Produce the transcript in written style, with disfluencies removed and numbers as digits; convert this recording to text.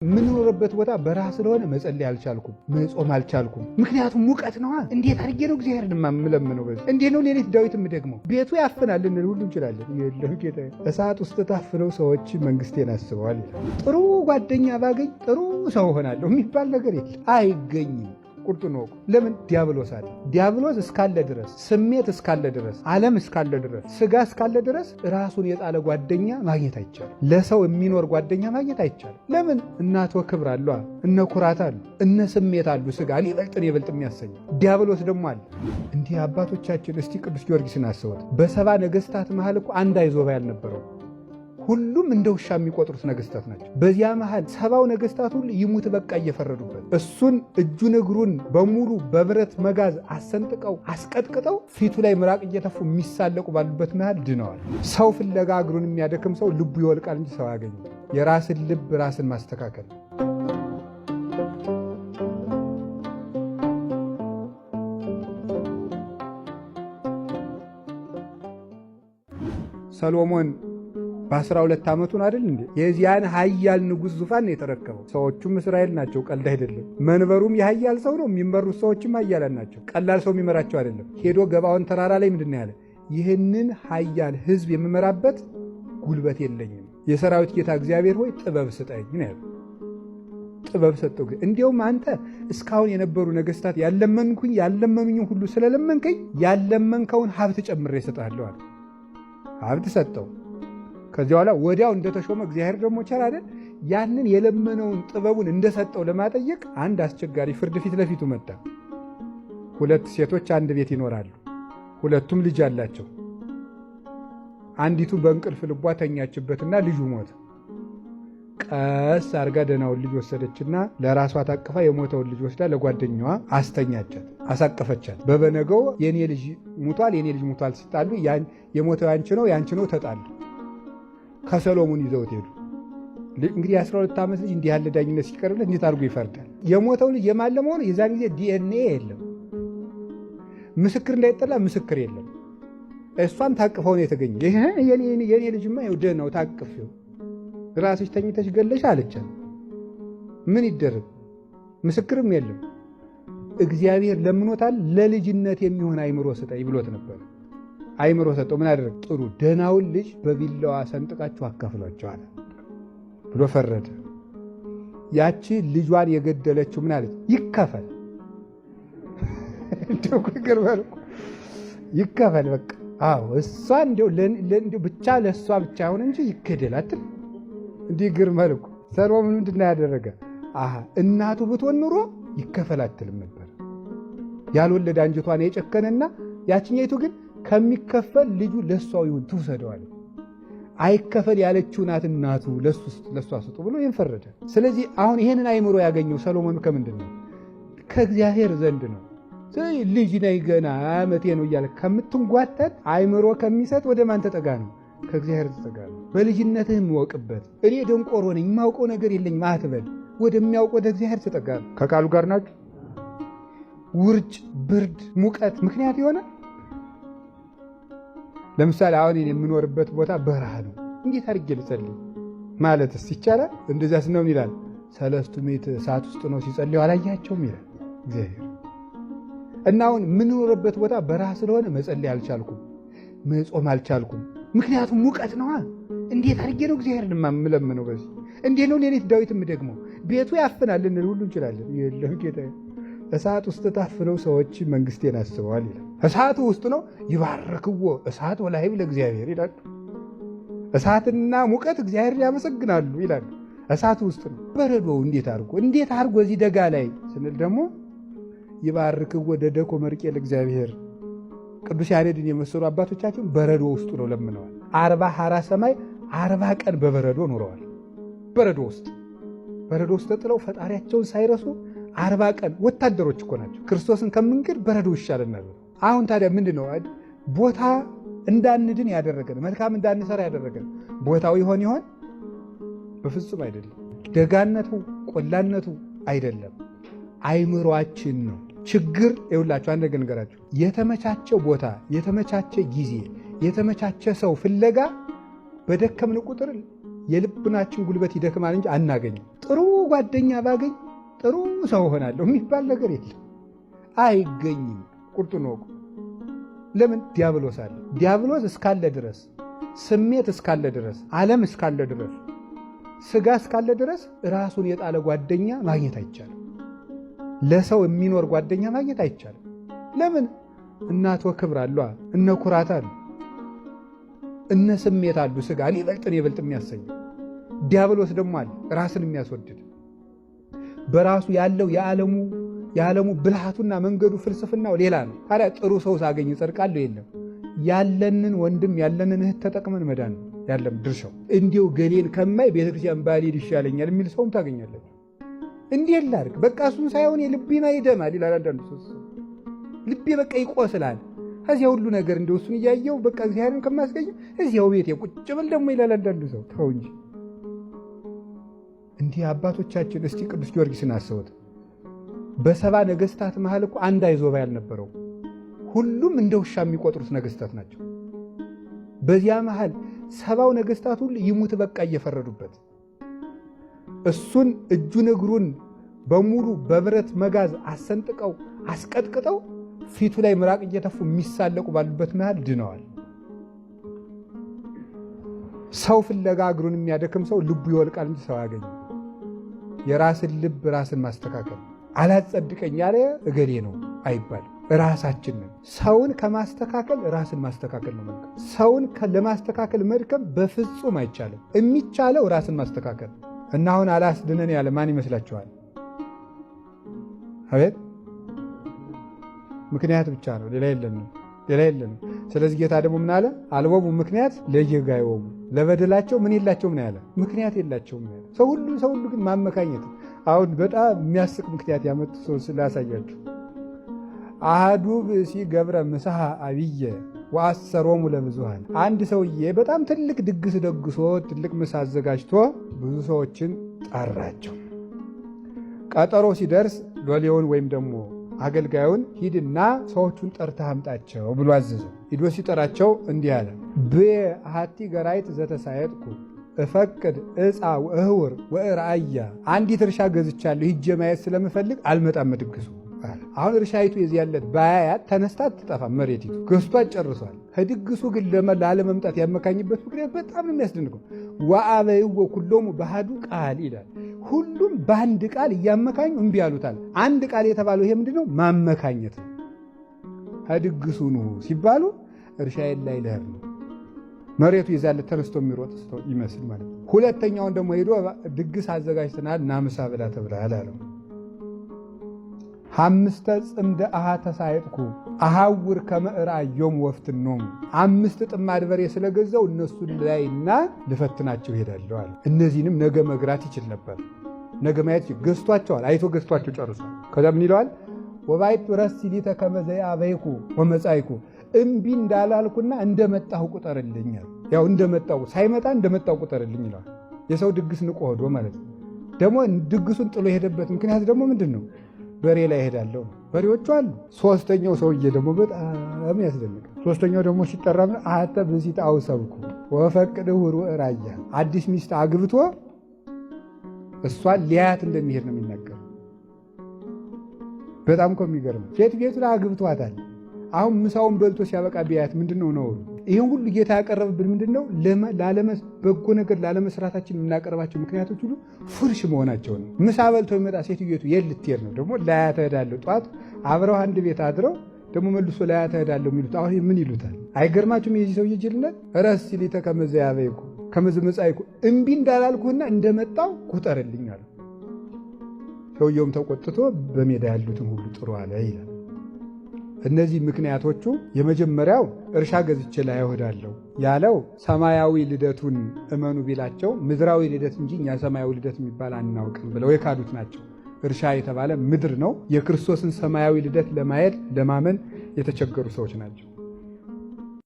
ምንኖርበት ቦታ በረሃ ስለሆነ መጸለይ አልቻልኩም፣ መጾም አልቻልኩም። ምክንያቱም ሙቀት ነዋ። እንዴት አድርጌ ነው እግዚአብሔርን የምለምነው? በዚህ እንዴት ነው ሌሊት ዳዊት የምደግመው? ቤቱ ያፍናል ልንል ሁሉ እንችላለን። የለም ጌታ፣ እሳት ውስጥ ታፍነው ሰዎች መንግስቴን አስበዋል። ጥሩ ጓደኛ ባገኝ ጥሩ ሰው ሆናለሁ የሚባል ነገር የለም፣ አይገኝም። ቁርጡ ነው። ለምን? ዲያብሎስ አለ። ዲያብሎስ እስካለ ድረስ፣ ስሜት እስካለ ድረስ፣ ዓለም እስካለ ድረስ፣ ስጋ እስካለ ድረስ ራሱን የጣለ ጓደኛ ማግኘት አይቻልም። ለሰው የሚኖር ጓደኛ ማግኘት አይቻልም። ለምን? እናቶ ክብር አሉ፣ እነ ኩራት አሉ፣ እነ ስሜት አሉ። ስጋ እኔ ይበልጥ የሚያሰኝ ዲያብሎስ ደግሞ አለ። እንዲህ አባቶቻችን እስቲ ቅዱስ ጊዮርጊስን አስቡት። በሰባ ነገስታት መሃል እኮ አንድ አይዞባ ያልነበረው፣ ሁሉም እንደ ውሻ የሚቆጥሩት ነገስታት ናቸው። በዚያ መሃል ሰባው ነገስታት ሁሉ ይሙት በቃ እየፈረዱበት፣ እሱን እጁን እግሩን በሙሉ በብረት መጋዝ አሰንጥቀው አስቀጥቅጠው ፊቱ ላይ ምራቅ እየተፉ የሚሳለቁ ባሉበት መሃል ድነዋል። ሰው ፍለጋ እግሩን የሚያደክም ሰው ልቡ ይወልቃል እንጂ ሰው ያገኙ። የራስን ልብ ራስን ማስተካከል። ሰሎሞን በ12 ዓመቱን አይደል እንዴ የዚያን ኃያል ንጉሥ ዙፋን ነው የተረከበው። ሰዎቹም እስራኤል ናቸው፣ ቀልድ አይደለም። መንበሩም የኃያል ሰው ነው፣ የሚመሩት ሰዎችም ኃያላን ናቸው። ቀላል ሰው የሚመራቸው አይደለም። ሄዶ ገባዖን ተራራ ላይ ምንድን ነው ያለ? ይህንን ኃያል ሕዝብ የምመራበት ጉልበት የለኝም፣ የሰራዊት ጌታ እግዚአብሔር ሆይ ጥበብ ስጠኝ ነው ያለ። ጥበብ ሰጠው። እንዲያውም አንተ እስካሁን የነበሩ ነገሥታት ያለመኑኝ ሁሉ ስለለመንከኝ ያለመንከውን ሀብት ጨምሬ እሰጥሃለሁ አለ። ሀብት ሰጠው። ከዚያ በኋላ ወዲያው እንደተሾመ እግዚአብሔር ደግሞ ቸር አይደል? ያንን የለመነውን ጥበቡን እንደሰጠው ለማጠየቅ አንድ አስቸጋሪ ፍርድ ፊት ለፊቱ መጣ። ሁለት ሴቶች አንድ ቤት ይኖራሉ። ሁለቱም ልጅ አላቸው። አንዲቱ በእንቅልፍ ልቧ ተኛችበትና ልጁ ሞተ። ቀስ አርጋ ደህናውን ልጅ ወሰደችና ለራሷ ታቅፋ የሞተውን ልጅ ወስዳ ለጓደኛዋ አስተኛቻት፣ አሳቀፈቻት። በበነገው የኔ ልጅ ሙቷል ሲጣሉ የሞተው ያንቺ ነው ተጣሉ። ከሰሎሞን ይዘውት ሄዱ። እንግዲህ 12 ዓመት ልጅ እንዲህ ያለ ዳኝነት ሲቀርብለት እንዴት አድርጎ ይፈርዳል? የሞተው ልጅ የማን ለመሆኑ የዛን ጊዜ ዲኤንኤ የለም፣ ምስክር እንዳይጠላ ምስክር የለም። እሷም ታቅፈው ነው የተገኘ። የኔ ልጅማ ይውደ ነው ታቅፈው ራስሽ ተኝተሽ ገለሽ አለቻት። ምን ይደረግ? ምስክርም የለም። እግዚአብሔር ለምኖታል። ለልጅነት የሚሆን አይምሮ ስጠኝ ብሎት ነበር። አይምሮ ሰጠው። ምን አደረግ? ጥሩ ደናውን ልጅ በቢላዋ ሰንጥቃችሁ አካፍሏቸው አለ ብሎ ፈረደ። ያቺ ልጇን የገደለችው ምን አለች? ይከፈል። እንደው ግርበል ይከፈል በቃ። አዎ እሷ እንደው ብቻ ለእሷ ብቻ ሆነ እንጂ ይከደላትል። እንዲህ ግርመል እኮ ሰሎሞን ምንድን ያደረገ? እናቱ ብትሆን ኑሮ ይከፈላትልም ነበር። ያልወለደ አንጀቷን የጨከነና ያችኛይቱ ግን ከሚከፈል ልጁ ለሷው ይሁን ትውሰደዋል። አይከፈል ያለችው ናት እናቱ ለሷ ስጡ ብሎ ይፈረደ። ስለዚህ አሁን ይሄንን አይምሮ ያገኘው ሰሎሞን ከምንድን ነው? ከእግዚአብሔር ዘንድ ነው። ስለዚህ ልጅ ነኝ ገና ዓመቴ ነው እያለ ከምትንጓተት አይምሮ ከሚሰጥ ወደ ማን ተጠጋ ነው? ከእግዚአብሔር ተጠጋ ነው። በልጅነትህ ወቅበት። እኔ ደንቆሮ ነኝ የማውቀው ነገር የለኝም አትበል። ወደሚያውቅ ወደ እግዚአብሔር ተጠጋ ነው። ከቃሉ ጋር ናችሁ። ውርጭ፣ ብርድ፣ ሙቀት ምክንያት የሆነ ለምሳሌ አሁን የምኖርበት ቦታ በረሃ ነው። እንዴት አድርጌ ልጸልይ ማለትስ ይቻላል? እንደዚያ ስነው ይላል። ሰለስቱ ምዕት እሳት ውስጥ ነው ሲጸልዩ አላያቸውም ይላል እግዚአብሔር። እና አሁን የምንኖርበት ቦታ በረሃ ስለሆነ መጸለይ አልቻልኩም፣ መጾም አልቻልኩም። ምክንያቱም ሙቀት ነዋ። እንዴት አድርጌ ነው እግዚአብሔርን የምለምነው? በዚህ እንዴት ነው ሌሊት ዳዊት የምደግመው? ቤቱ ያፍናል ልንል ሁሉ እንችላለን። የለም ጌታ፣ እሳት ውስጥ ታፍነው ሰዎች መንግስቴን አስበዋል ይላል። እሳቱ ውስጥ ነው። ይባርክዎ እሳት ወላሂብ ለእግዚአብሔር ይላሉ። እሳትና ሙቀት እግዚአብሔርን ያመሰግናሉ ይላሉ። እሳቱ ውስጥ ነው። በረዶው እንዴት አድርጎ እዚህ ደጋ ላይ ስንል ደግሞ ይባርክዎ ደደኮ መርቄ ለእግዚአብሔር። ቅዱስ ያሬድን የመሰሉ አባቶቻችን በረዶ ውስጡ ነው ለምነዋል። 40 ሐራ ሰማይ 40 ቀን በበረዶ ኖረዋል። በረዶ ውስጥ ተጥለው ፈጣሪያቸውን ሳይረሱ 40 ቀን ወታደሮች እኮ ናቸው። ክርስቶስን ከምንክድ በረዶ ይሻለናል። አሁን ታዲያ ምንድን ነው ቦታ እንዳንድን ያደረገን፣ መልካም እንዳንሰራ ያደረገን ቦታው ይሆን? በፍጹም አይደለም። ደጋነቱ ቆላነቱ አይደለም፣ አይምሯችን ነው ችግር። ይኸውላችሁ አንድ ነገር ንገራችሁ። የተመቻቸው ቦታ፣ የተመቻቸ ጊዜ፣ የተመቻቸ ሰው ፍለጋ በደከምን ቁጥር የልቡናችን ጉልበት ይደክማል እንጂ አናገኝም። ጥሩ ጓደኛ ባገኝ ጥሩ ሰው ሆናለሁ የሚባል ነገር የለም፣ አይገኝም። ቁርጡን ወቁ። ለምን? ዲያብሎስ አለ። ዲያብሎስ እስካለ ድረስ፣ ስሜት እስካለ ድረስ፣ ዓለም እስካለ ድረስ፣ ስጋ እስካለ ድረስ ራሱን የጣለ ጓደኛ ማግኘት አይቻልም። ለሰው የሚኖር ጓደኛ ማግኘት አይቻልም። ለምን? እናቶ ክብር አሉ፣ እነ ኩራት አሉ፣ እነ ስሜት አሉ። ስጋ እኔ ይበልጥ የሚያሰኝ ዲያብሎስ ደግሞ አለ፣ ራስን የሚያስወድድ በራሱ ያለው የዓለሙ ብልሃቱና መንገዱ ፍልስፍናው ሌላ ነው። ታዲያ ጥሩ ሰው ሳገኝ እጸድቃለሁ? የለም። ያለንን ወንድም ያለንን እህት ተጠቅመን መዳን ነው ያለም ድርሻው። እንዲሁ ገሌን ከማይ ቤተክርስቲያን ባልሄድ ይሻለኛል የሚል ሰውም ታገኛለች። እንዲህ ላድርግ በቃ እሱን ሳይሆን የልቤና ይደማል ይላል አንዳንዱ ሰው። ልቤ በቃ ይቆስላል እዚያ ሁሉ ነገር እንደው እሱን እያየው በቃ እግዚአብሔርን ከማስገኘው እዚያው ቤቴ ቁጭ ብል ደግሞ ይላል አንዳንዱ ሰው። ተው እንጂ እንዲህ አባቶቻችን። እስቲ ቅዱስ ጊዮርጊስን አስቡት። በሰባ ነገስታት መሃል እኮ አንድ አይዞባ ያልነበረው፣ ሁሉም እንደ ውሻ የሚቆጥሩት ነገስታት ናቸው። በዚያ መሃል ሰባው ነገስታት ሁሉ ይሙት በቃ እየፈረዱበት፣ እሱን እጁን እግሩን በሙሉ በብረት መጋዝ አሰንጥቀው አስቀጥቅጠው ፊቱ ላይ ምራቅ እየተፉ የሚሳለቁ ባሉበት መሃል ድነዋል። ሰው ፍለጋ እግሩን የሚያደክም ሰው ልቡ ይወልቃል እንጂ ሰው ያገኝ። የራስን ልብ ራስን ማስተካከል። አላጸድቀኝ ያለ እገሌ ነው አይባልም። ራሳችንን ሰውን ከማስተካከል ራስን ማስተካከል ነው መልካም። ሰውን ለማስተካከል መድከም በፍጹም አይቻልም። የሚቻለው ራስን ማስተካከል እና አሁን አላስድነን ያለ ማን ይመስላችኋል? አቤት ምክንያት ብቻ ነው፣ ሌላ የለንም። ስለዚህ ጌታ ደግሞ ምን አለ? አልቦሙ ምክንያት ለየጋይወሙ፣ ለበደላቸው ምን የላቸውም ነው ያለ፣ ምክንያት የላቸውም ነው ያለ። ሰው ሁሉ ግን ማመካኘት። አሁን በጣም የሚያስቅ ምክንያት ያመጡ ሰው ስላሳያችሁ። አሃዱ ብእሲ ገብረ ምሳሐ አብየ ወአሰሮሙ ለብዙሃን። አንድ ሰውዬ በጣም ትልቅ ድግስ ደግሶ ትልቅ ምሳ አዘጋጅቶ ብዙ ሰዎችን ጠራቸው። ቀጠሮ ሲደርስ ሎሌውን ወይም ደግሞ አገልጋዩን ሂድና ሰዎቹን ጠርተህ አምጣቸው ብሎ አዘዘው። ሂዶ ሲጠራቸው እንዲህ አለ፣ በአሐቲ ገራይት ዘተሳየጥኩ እፈቅድ ዕፃ ወእህውር ወእርአያ። አንዲት እርሻ ገዝቻለሁ ሂጄ ማየት ስለምፈልግ አልመጣም ድግሱ አለ። አሁን እርሻይቱ የዚህ ያለት ባያያት ተነስታ አትጠፋም፣ መሬቲቱ ገዝቷት ጨርሷል። ከድግሱ ግን ላለመምጣት ያመካኝበት ምክንያት በጣም ነው የሚያስደንቀው። ወአበይዎ ኩሎሙ በአሐዱ ቃል ይላል። ሁሉም በአንድ ቃል እያመካኙ እምቢ ያሉታል። አንድ ቃል የተባለው ይሄ ምንድነው? ማመካኘት ነው። ከድግሱ ነው ሲባሉ እርሻዬን ላይ ልሄድ ነው፣ መሬቱ ይዛለት ተነስቶ የሚሮጥ ይመስል ማለት ነው። ሁለተኛውን ደግሞ ሄዶ ድግስ አዘጋጅተናል ና ምሳ ብላ ተብለሃል አለው። አምስተ ጽምደ አሃ ተሳየጥኩ አሃውር ከመዕራዮም ወፍትኖም። 5 ጥማድ በሬ ስለገዛው እነሱን ላይና ልፈትናቸው ሄዳለሁ አለ። እነዚህንም ነገ መግራት ይችል ነበር። ነገ ማየት ገዝቷቸዋል። አይቶ ገዝቷቸው ጨርሷል። ከዛ ምን ይለዋል? ወባይቱ ረሲ ሊተ ከመዘያ በይኩ ወመጻይኩ። እምቢ እንዳላልኩና እንደመጣሁ ቁጠርልኝ። ያው እንደመጣሁ ሳይመጣ እንደመጣሁ ቁጠርልኝ ይለዋል። የሰው ድግስ ንቆ ሄዶ ማለት ነው። ደግሞ ድግሱን ጥሎ የሄደበት ምክንያት ደግሞ ምንድን ነው? በሬ ላይ ሄዳለሁ። በሬዎቹ አሉ። ሶስተኛው ሰውዬ ደግሞ በጣም ያስደንቅ። ሶስተኛው ደግሞ ሲጠራ አሐተ ብእሲት አውሰብኩ ወፈቅድ እሑር ወእራያ። አዲስ ሚስት አግብቶ እሷን ሊያያት እንደሚሄድ ነው የሚናገር። በጣም እኮ የሚገርም ሴት ቤቱ ላይ አግብቷታል። አሁን ምሳውን በልቶ ሲያበቃ ቢያያት ምንድነው ነው? ይህን ሁሉ ጌታ ያቀረብብን ምንድነው? በጎ ነገር ላለመስራታችን የምናቀርባቸው ምክንያቶች ሁሉ ፉርሽ መሆናቸው ነው። ምሳ በልቶ የሚመጣ ሴትዮቱ የት ልትሄድ ነው? ደግሞ ላያት እሄዳለሁ። ጠዋት አብረው አንድ ቤት አድረው ደግሞ መልሶ ላያት እሄዳለሁ የሚሉት አሁን ምን ይሉታል? አይገርማችሁም? የዚህ ሰውዬ ጅልነት። ረስ ሊተ ከመዘ ያበይኩ ከመዘ መጻይኩ፣ እምቢ እንዳላልኩና እንደመጣው ቁጠርልኝ አለ። ሰውየውም ተቆጥቶ በሜዳ ያሉትን ሁሉ ጥሩ አለ ይላል። እነዚህ ምክንያቶቹ የመጀመሪያው እርሻ ገዝቼ ላይ እሄዳለሁ ያለው ሰማያዊ ልደቱን እመኑ ቢላቸው ምድራዊ ልደት እንጂ እኛ ሰማያዊ ልደት የሚባል አናውቅም ብለው የካዱት ናቸው። እርሻ የተባለ ምድር ነው። የክርስቶስን ሰማያዊ ልደት ለማየት ለማመን የተቸገሩ ሰዎች ናቸው።